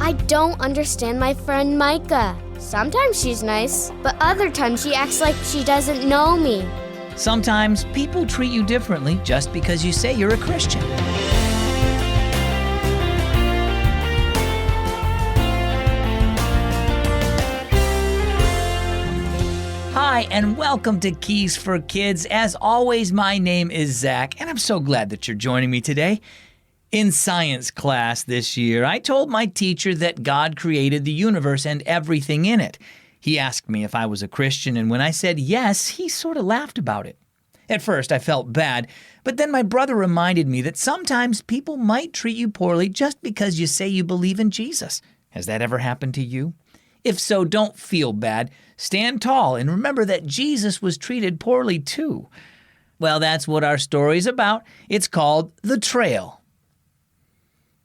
I don't understand my friend Mika. Sometimes she's nice, but other times she acts like she doesn't know me. Sometimes people treat you differently just because you say you're a Christian. Hi, and welcome to Keys for Kids. As always, my name is Zach, and I'm so glad that you're joining me today. In science class this year, I told my teacher that God created the universe and everything in it. He asked me if I was a Christian, and when I said yes, he sort of laughed about it. At first, I felt bad, but then my brother reminded me that sometimes people might treat you poorly just because you say you believe in Jesus. Has that ever happened to you? If so, don't feel bad. Stand tall and remember that Jesus was treated poorly too. Well, that's what our story's about. It's called The Trail.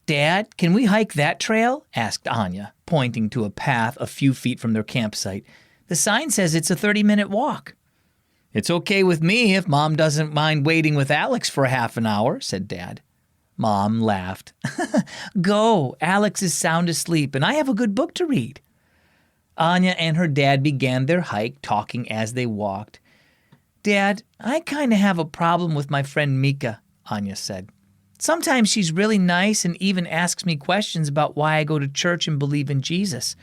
"Dad, can we hike that trail?" asked Anya, pointing to a path a few feet from their campsite. "The sign says it's a 30-minute walk." "It's okay with me if Mom doesn't mind waiting with Alex for half an hour," said Dad. Mom laughed. "Go, Alex is sound asleep and I have a good book to read." Anya and her dad began their hike, talking as they walked. "Dad, I kind of have a problem with my friend Mika," Anya said. "Sometimes she's really nice and even asks me questions about why I go to church and believe in Jesus.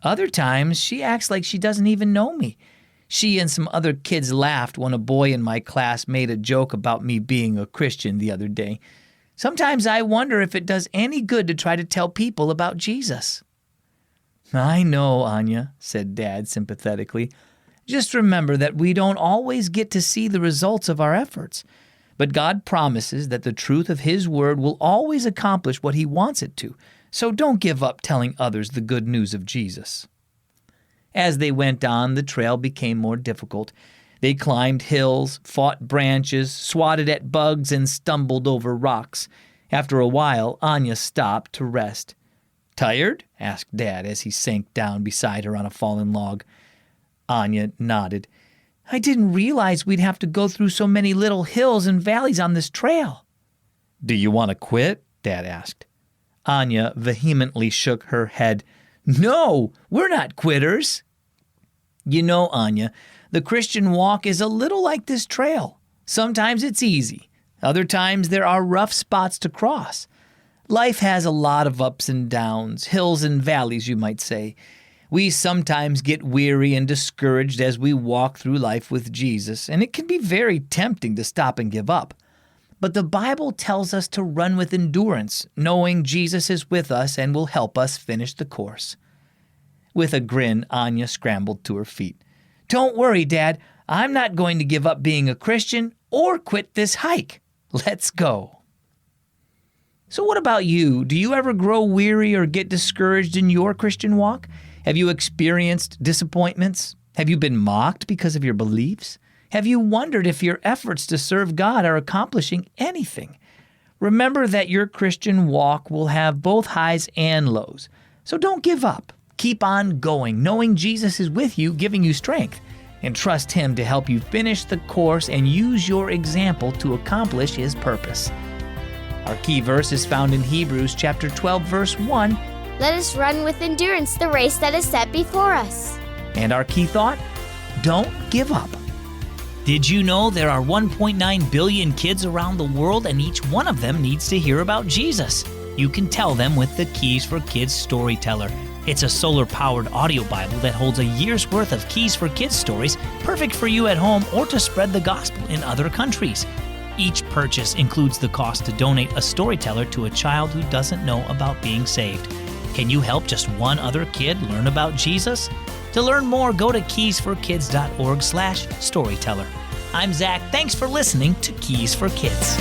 Other times, she acts like she doesn't even know me. She and some other kids laughed when a boy in my class made a joke about me being a Christian the other day. Sometimes I wonder if it does any good to try to tell people about Jesus." "I know, Anya," said Dad sympathetically. "Just remember that we don't always get to see the results of our efforts. But God promises that the truth of His Word will always accomplish what He wants it to, so don't give up telling others the good news of Jesus." As they went on, the trail became more difficult. They climbed hills, fought branches, swatted at bugs, and stumbled over rocks. After a while, Anya stopped to rest. "Tired?" asked Dad as he sank down beside her on a fallen log. Anya nodded. "I didn't realize we'd have to go through so many little hills and valleys on this trail." "Do you want to quit?" Dad asked. Anya vehemently shook her head. "No, we're not quitters." "You know, Anya, the Christian walk is a little like this trail. Sometimes it's easy. Other times there are rough spots to cross. Life has a lot of ups and downs, hills and valleys, you might say. We sometimes get weary and discouraged as we walk through life with Jesus, and it can be very tempting to stop and give up. But the Bible tells us to run with endurance, knowing Jesus is with us and will help us finish the course." With a grin, Anya scrambled to her feet. "Don't worry, Dad. I'm not going to give up being a Christian or quit this hike. Let's go." So what about you? Do you ever grow weary or get discouraged in your Christian walk? Have you experienced disappointments? Have you been mocked because of your beliefs? Have you wondered if your efforts to serve God are accomplishing anything? Remember that your Christian walk will have both highs and lows. So don't give up. Keep on going, knowing Jesus is with you, giving you strength, and trust Him to help you finish the course and use your example to accomplish His purpose. Our key verse is found in Hebrews chapter 12, verse 1. Let us run with endurance the race that is set before us. And our key thought, don't give up. Did you know there are 1.9 billion kids around the world and each one of them needs to hear about Jesus? You can tell them with the Keys for Kids Storyteller. It's a solar-powered audio Bible that holds a year's worth of Keys for Kids stories, perfect for you at home or to spread the gospel in other countries. Each purchase includes the cost to donate a storyteller to a child who doesn't know about being saved. Can you help just one other kid learn about Jesus? To learn more, go to keysforkids.org/storyteller. I'm Zach. Thanks for listening to Keys for Kids.